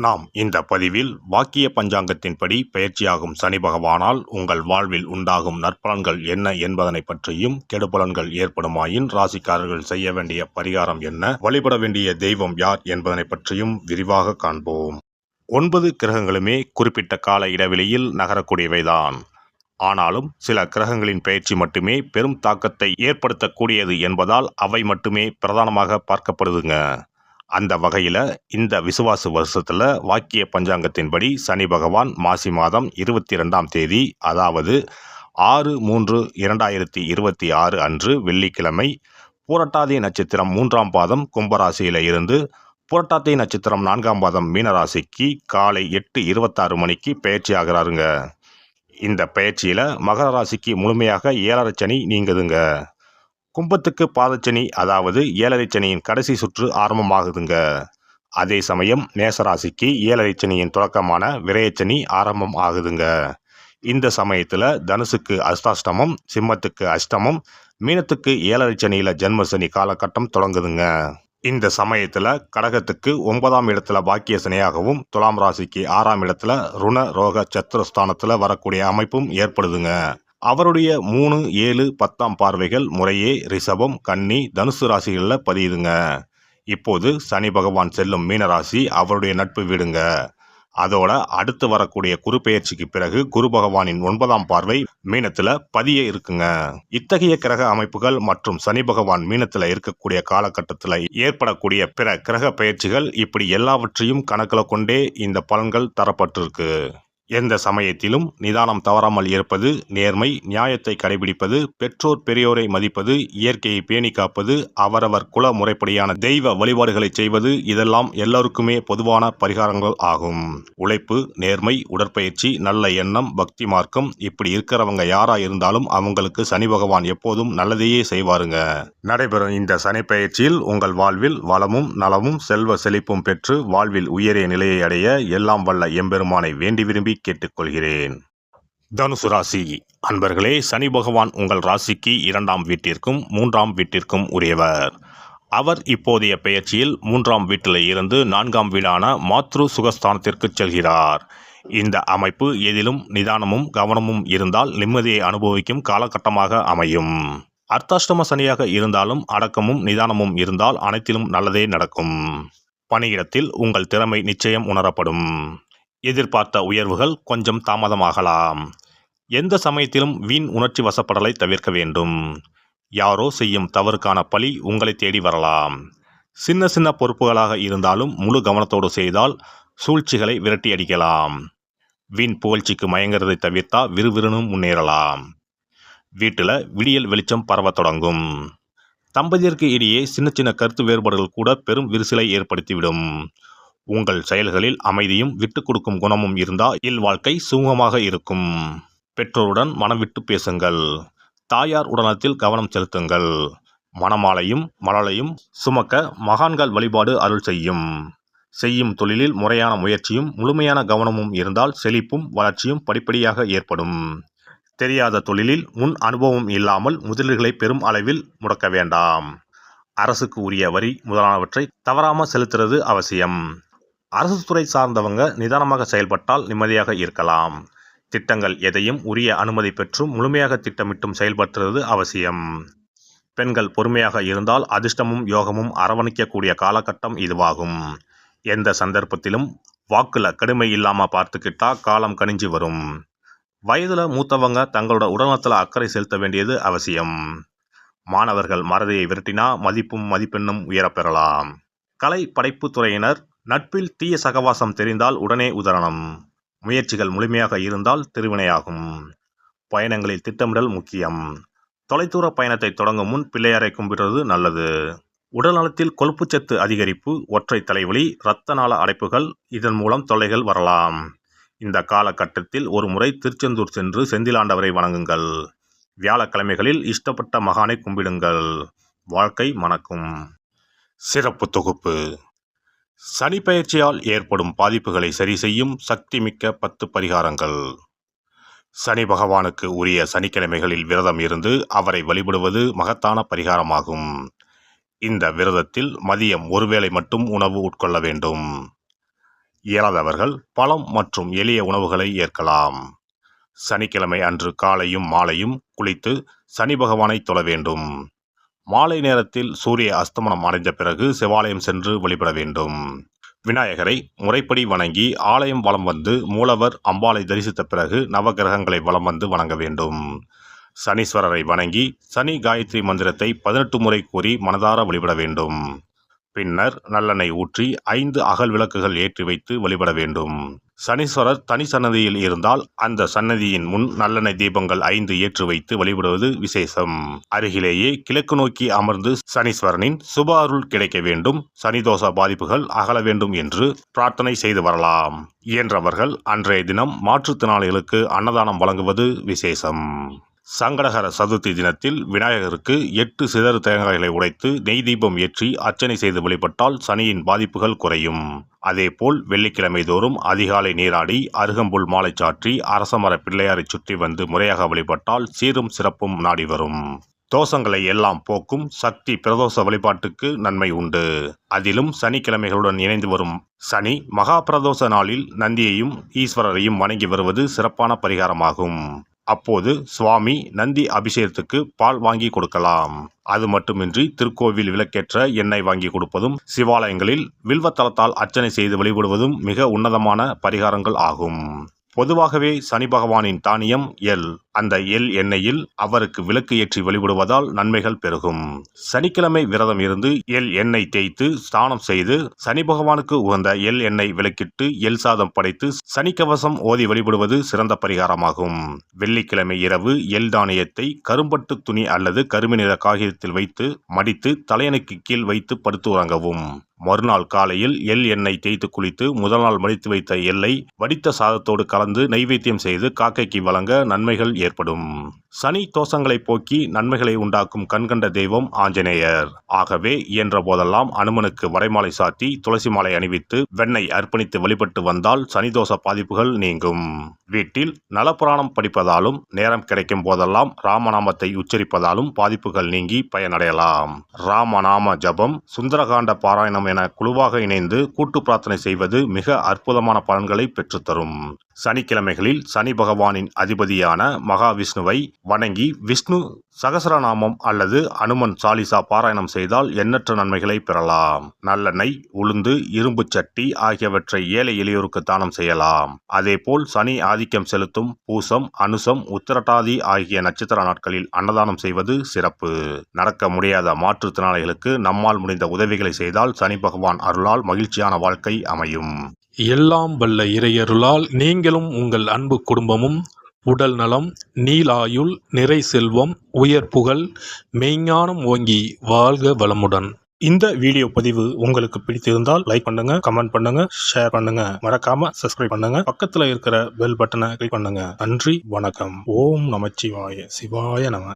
நாம் இந்த பதிவில் வாக்கிய பஞ்சாங்கத்தின்படி பெயர்ச்சியாகும் சனி பகவானால் உங்கள் வாழ்வில் உண்டாகும் நற்பலன்கள் என்ன என்பதனை பற்றியும், கெடுபலன்கள் ஏற்படுமாயின் ராசிக்காரர்கள் செய்ய வேண்டிய பரிகாரம் என்ன, வழிபட வேண்டிய தெய்வம் யார் என்பதனை பற்றியும் விரிவாக காண்போம். 9 கிரகங்களுமே குறிப்பிட்ட கால இடைவெளியில் நகரக்கூடியவைதான். ஆனாலும் சில கிரகங்களின் பெயர்ச்சி மட்டுமே பெரும் தாக்கத்தை ஏற்படுத்தக்கூடியது என்பதால் அவை மட்டுமே பிரதானமாக பார்க்கப்படுதுங்க. அந்த வகையில் இந்த விசுவாச வருஷத்தில் வாக்கிய பஞ்சாங்கத்தின்படி சனி பகவான் மாசி மாதம் 22ஆம் தேதி, அதாவது 6/3/2026 அன்று வெள்ளிக்கிழமை, பூரட்டாதி நட்சத்திரம் 3ஆம் பாதம் கும்பராசியில் இருந்து புரட்டாதி நட்சத்திரம் 4ஆம் பாதம் மீனராசிக்கு காலை 8:26 மணிக்கு பெயர்ச்சி ஆகிறாருங்க. இந்த பெயர்ச்சியில் மகர ராசிக்கு முழுமையாக 7.5 சனி நீங்குதுங்க. கும்பத்துக்கு பாதச்சனி, அதாவது 7.5 சனியின் கடைசி சுற்று ஆரம்பமாகுதுங்க. அதே சமயம் மேசராசிக்கு 7.5 சனியின் தொடக்கமான விரயச்சனி ஆரம்பம் ஆகுதுங்க. இந்த சமயத்தில் தனுசுக்கு அஷ்டாஷ்டமம், சிம்மத்துக்கு அஷ்டமம், மீனத்துக்கு 7.5 சனியில் ஜென்மசனி காலகட்டம் தொடங்குதுங்க. இந்த சமயத்தில் கடகத்துக்கு 9ஆம் இடத்துல பாக்கிய சனியாகவும், துலாம் ராசிக்கு 6ஆம் இடத்துல ருண ரோக சத்துரஸ்தானத்தில் வரக்கூடிய அமைப்பும் ஏற்படுதுங்க. அவருடைய 3, 7, 10ஆம் பார்வைகள் முறையே ரிஷபம், கன்னி, தனுசு ராசிகளில் பதியுதுங்க. இப்போது சனி பகவான் செல்லும் மீனராசி அவருடைய நட்பு வீடுங்க. அதோட அடுத்து வரக்கூடிய குரு பெயர்ச்சிக்கு பிறகு குரு பகவானின் 9ஆம் பார்வை மீனத்துல பதிய இருக்குங்க. இத்தகைய கிரக அமைப்புகள் மற்றும் சனி பகவான் மீனத்துல இருக்கக்கூடிய காலகட்டத்தில் ஏற்படக்கூடிய பிற கிரக பெயர்ச்சிகள், இப்படி எல்லாவற்றையும் கணக்கில் கொண்டே இந்த பலன்கள் தரப்பட்டிருக்கு. எந்த சமயத்திலும் நிதானம் தவறாமல் இருப்பது, நேர்மை, நியாயத்தை கடைபிடிப்பது, பெற்றோர் பெரியோரை மதிப்பது, இயற்கையை பேணி காப்பது, அவரவர் குல முறைப்படியான தெய்வ வழிபாடுகளை செய்வது, இதெல்லாம் எல்லோருக்குமே பொதுவான பரிகாரங்கள் ஆகும். உழைப்பு, நேர்மை, உடற்பயிற்சி, நல்ல எண்ணம், பக்தி மார்க்கம், இப்படி இருக்கிறவங்க யாரா இருந்தாலும் அவங்களுக்கு சனி பகவான் எப்போதும் நல்லதையே செய்வாருங்க. நடைபெறும் இந்த சனி பெயர்ச்சியில் உங்கள் வாழ்வில் வளமும் நலமும் செல்வ செழிப்பும் பெற்று வாழ்வில் உயரிய நிலையை அடைய எல்லாம் வல்ல எம்பெருமானை வேண்டி விரும்பி கேட்டுக்கொள்கிறேன். தனுசு ராசி அன்பர்களே, சனி பகவான் உங்கள் ராசிக்கு 2ஆம் வீட்டிற்கும் 3ஆம் வீட்டிற்கும் உரியவர். அவர் இப்போதைய பெயர்ச்சியில் 3ஆம் வீட்டில் இருந்து 4ஆம் வீடான மாத்ரு சுகஸ்தானத்திற்கு செல்கிறார். இந்த அமைப்பு எதிலும் நிதானமும் கவனமும் இருந்தால் நிம்மதியை அனுபவிக்கும் காலகட்டமாக அமையும். அர்த்தாஷ்டம சனியாக இருந்தாலும் அடக்கமும் நிதானமும் இருந்தால் அனைத்திலும் நல்லதே நடக்கும். பணியிடத்தில் உங்கள் திறமை நிச்சயம் உணரப்படும். எதிர்பார்த்த உயர்வுகள் கொஞ்சம் தாமதமாகலாம். எந்த சமயத்திலும் வீண் உணர்ச்சி வசப்படலை தவிர்க்க வேண்டும். யாரோ செய்யும் தவறுக்கான பழி உங்களை தேடி வரலாம். சின்ன சின்ன பொறுப்புகளாக இருந்தாலும் முழு கவனத்தோடு செய்தால் சூழ்ச்சிகளை விரட்டி அடிக்கலாம். வீண் புகழ்ச்சிக்கு மயங்கிறதை தவிர்த்தா விறுவிறுன்னு முன்னேறலாம். வீட்டில் விடியல் வெளிச்சம் பரவ தொடங்கும். தம்பதியருக்கு இடையே சின்ன சின்ன கருத்து வேறுபாடுகள் கூட பெரும் விரிசலை ஏற்படுத்திவிடும். உங்கள் செயல்களில் அமைதியும் விட்டு கொடுக்கும் குணமும் இருந்தால் இல்வாழ்க்கை சுமூகமாக இருக்கும். பெற்றோருடன் மனம் விட்டு பேசுங்கள். தாயார் உடனத்தில் கவனம் செலுத்துங்கள். மணமாலையும் மலலையும் சுமக்க மகான்கள் வழிபாடு அருள் செய்யும். செய்யும் தொழிலில் முறையான முயற்சியும் முழுமையான கவனமும் இருந்தால் செழிப்பும் வளர்ச்சியும் படிப்படியாக ஏற்படும். தெரியாத தொழிலில் முன் அனுபவம் இல்லாமல் முதலீடுகளை பெரும் அளவில் முடக்க வேண்டாம். அரசுக்கு உரிய வரி முதலானவற்றை தவறாமல் செலுத்துறது அவசியம். அரசு துறை சார்ந்தவங்க நிதானமாக செயல்பட்டால் நிம்மதியாக இருக்கலாம். திட்டங்கள் எதையும் உரிய அனுமதி பெற்றும் முழுமையாக திட்டமிட்டும் செயல்படுத்துவது அவசியம். பெண்கள் பொறுமையாக இருந்தால் அதிர்ஷ்டமும் யோகமும் அரவணைக்கக்கூடிய காலகட்டம் இதுவாகும். எந்த சந்தர்ப்பத்திலும் வாக்குல கடுமை இல்லாமல் பார்த்துக்கிட்டா காலம் கனிஞ்சு வரும். வயதில் மூத்தவங்க தங்களோட உடல்நலத்தில் அக்கறை செலுத்த வேண்டியது அவசியம். மாணவர்கள் மறதியை விரட்டினா மதிப்பும் மதிப்பெண்ணும் உயரப்பெறலாம். கலை படைப்பு துறையினர் நட்பில் தீய சகவாசம் தெரிந்தால் உடனே உதாரணம். முயற்சிகள் முழுமையாக இருந்தால் திருவினையாகும். பயணங்களில் திட்டமிடல் முக்கியம். தொலைதூர பயணத்தை தொடங்கும் முன் பிள்ளையாரை கும்பிடுறது நல்லது. உடல்நலத்தில் கொழுப்புச்சத்து அதிகரிப்பு, ஒற்றை தலைவலி, இரத்த நாள அடைப்புகள், இதன் மூலம் தொல்லைகள் வரலாம். இந்த காலகட்டத்தில் ஒரு முறை திருச்செந்தூர் சென்று செந்திலாண்டவரை வணங்குங்கள். வியாழக்கிழமைகளில் இஷ்டப்பட்ட மகானை கும்பிடுங்கள். வாழ்க்கை மணக்கும். சிறப்பு தொகுப்பு: சனி பெயர்ச்சியால் ஏற்படும் பாதிப்புகளை சரி செய்யும் சக்தி மிக்க 10 பரிகாரங்கள். சனி பகவானுக்கு உரிய சனிக்கிழமைகளில் விரதம் இருந்து அவரை வழிபடுவது மகத்தான பரிகாரமாகும். இந்த விரதத்தில் மதியம் ஒருவேளை மட்டும் உணவு உட்கொள்ள வேண்டும். இயலாதவர்கள் பழம் மற்றும் எளிய உணவுகளை ஏற்கலாம். சனிக்கிழமை அன்று காலையும் மாலையும் குளித்து சனி பகவானை தொழ வேண்டும். மாலை நேரத்தில் சூரிய அஸ்தமனம் அடைந்த பிறகு சிவாலயம் சென்று வழிபட வேண்டும். விநாயகரை முறைப்படி வணங்கி ஆலயம் வலம் வந்து மூலவர் அம்பாளை தரிசித்த பிறகு நவகிரகங்களை வலம் வந்து வணங்க வேண்டும். சனீஸ்வரரை வணங்கி சனி காயத்ரி மந்திரத்தை 18 முறை கூறி மனதார வழிபட வேண்டும். பின்னர் நல்லெண்ணெய் ஊற்றி 5 அகல் விளக்குகள் ஏற்றி வைத்து வழிபட வேண்டும். சனீஸ்வரர் தனி சன்னதியில் இருந்தால் அந்த சன்னதியின் முன் நல்லெண்ணெய் தீபங்கள் 5 ஏற்றி வைத்து வழிபடுவது விசேஷம். அருகிலேயே கிழக்கு நோக்கி அமர்ந்து சனீஸ்வரனின் சுப அருள் கிடைக்க வேண்டும், சனிதோஷ பாதிப்புகள் அகல வேண்டும் என்று பிரார்த்தனை செய்து வரலாம். இயன்றவர்கள் அன்றைய தினம் மாற்றுத்திறனாளிகளுக்கு அன்னதானம் வழங்குவது விசேஷம். சங்கடகர சதுர்த்தி தினத்தில் விநாயகருக்கு 8 சிதறு தேங்காய்களை உடைத்து நெய் தீபம் ஏற்றி அர்ச்சனை செய்து வழிபட்டால் சனியின் பாதிப்புகள் குறையும். அதேபோல் வெள்ளிக்கிழமை தோறும் அதிகாலை நீராடி அருகம்புல் மாலை சாற்றி அரசமர பிள்ளையாரை சுற்றி வந்து முறையாக வழிபட்டால் சீரும் சிறப்பும் நாடி வரும். தோஷங்களை எல்லாம் போக்கும் சக்தி பிரதோஷ வழிபாட்டுக்கு நன்மை உண்டு. அதிலும் சனிக்கிழமைகளுடன் இணைந்து வரும் சனி மகா பிரதோஷ நாளில் நந்தியையும் ஈஸ்வரரையும் வணங்கி வருவது சிறப்பான பரிகாரமாகும். அப்போது சுவாமி நந்தி அபிஷேகத்துக்கு பால் வாங்கி கொடுக்கலாம். அது மட்டுமின்றி திருக்கோவில் விளக்கேற்ற எண்ணெய் வாங்கி கொடுப்பதும் சிவாலயங்களில் வில்வத்தலத்தால் அர்ச்சனை செய்து வழிபடுவதும் மிக உன்னதமான பரிகாரங்கள் ஆகும். பொதுவாகவே சனி பகவானின் தானியம் எள். அந்த எள் எண்ணெயில் அவருக்கு விளக்கு ஏற்றி வழிபடுவதால் நன்மைகள் பெருகும். சனிக்கிழமை விரதம் இருந்து எள் எண்ணெய் தேய்த்து ஸ்நானம் செய்து சனி பகவானுக்கு உகந்த எள் எண்ணெய் விளக்கிட்டு எள் சாதம் படைத்து சனிக்கவசம் ஓதி வழிபடுவது சிறந்த பரிகாரமாகும். வெள்ளிக்கிழமை இரவு எள் தானியத்தை கரும்பட்டு துணி அல்லது கருமை நிற காகிதத்தில் வைத்து மடித்து தலையணைக்கு கீழ் வைத்து படுத்து உறங்கவும். மறுநாள் காலையில் எள் எண்ணெய் தேய்த்து குளித்து முதல் நாள் மடித்து வைத்த எள்ளை வடித்த சாதத்தோடு கலந்து நைவேத்தியம் செய்து காக்கைக்கு வழங்க நன்மைகள் ஏற்படும். சனி தோஷங்களை போக்கி நன்மைகளை உண்டாக்கும் கண்கண்ட தெய்வம் ஆஞ்சநேயர். ஆகவே இயன்ற போதெல்லாம் அனுமனுக்கு வரைமாலை சாத்தி துளசி மாலை அணிவித்து வெண்ணெய் அர்ப்பணித்து வழிபட்டு வந்தால் சனிதோஷ பாதிப்புகள் நீங்கும். வீட்டில் நலப்புராணம் படிப்பதாலும் நேரம் கிடைக்கும் போதெல்லாம் ராமநாமத்தை உச்சரிப்பதாலும் பாதிப்புகள் நீங்கி பயனடையலாம். ராமநாம ஜபம், சுந்தரகாண்ட பாராயணம் என குழுவாக இணைந்து கூட்டு பிரார்த்தனை செய்வது மிக அற்புதமான பலன்களை பெற்றுத்தரும். சனிக்கிழமைகளில் சனி பகவானின் அதிபதியான மகாவிஷ்ணுவை வணங்கி விஷ்ணு சகசரநாமம் அல்லது அனுமன் சாலிசா பாராயணம் செய்தால் எண்ணற்ற நன்மைகளை பெறலாம். நல்லெண்ணெய், உளுந்து, இரும்பு சட்டி ஆகியவற்றை ஏழை எளியோருக்கு தானம் செய்யலாம். அதேபோல் சனி ஆதிக்கம் செலுத்தும் பூசம், அனுசம், உத்திரட்டாதி ஆகிய நட்சத்திர நாட்களில் அன்னதானம் செய்வது சிறப்பு. நடக்க முடியாத மாற்றுத்திறனாளிகளுக்கு நம்மால் முடிந்த உதவிகளை செய்தால் சனி பகவான் அருளால் மகிழ்ச்சியான வாழ்க்கை அமையும். எல்லாம் வல்ல இறையருளால் நீங்களும் உங்கள் அன்பு குடும்பமும் உடல் நலம், நீலாயுள், நிறை செல்வம், உயர் புகழ், மெய்ஞானம் ஓங்கி வாழ்க வளமுடன். இந்த வீடியோ பதிவு உங்களுக்கு பிடித்திருந்தால் லைக் பண்ணுங்க, கமெண்ட் பண்ணுங்க, ஷேர் பண்ணுங்க, மறக்காம சப்ஸ்கிரைப் பண்ணுங்க, பக்கத்துல இருக்கிற பெல் பட்டனை கிளிக் பண்ணுங்க. நன்றி, வணக்கம். ஓம் நமச்சிவாய. சிவாய நம.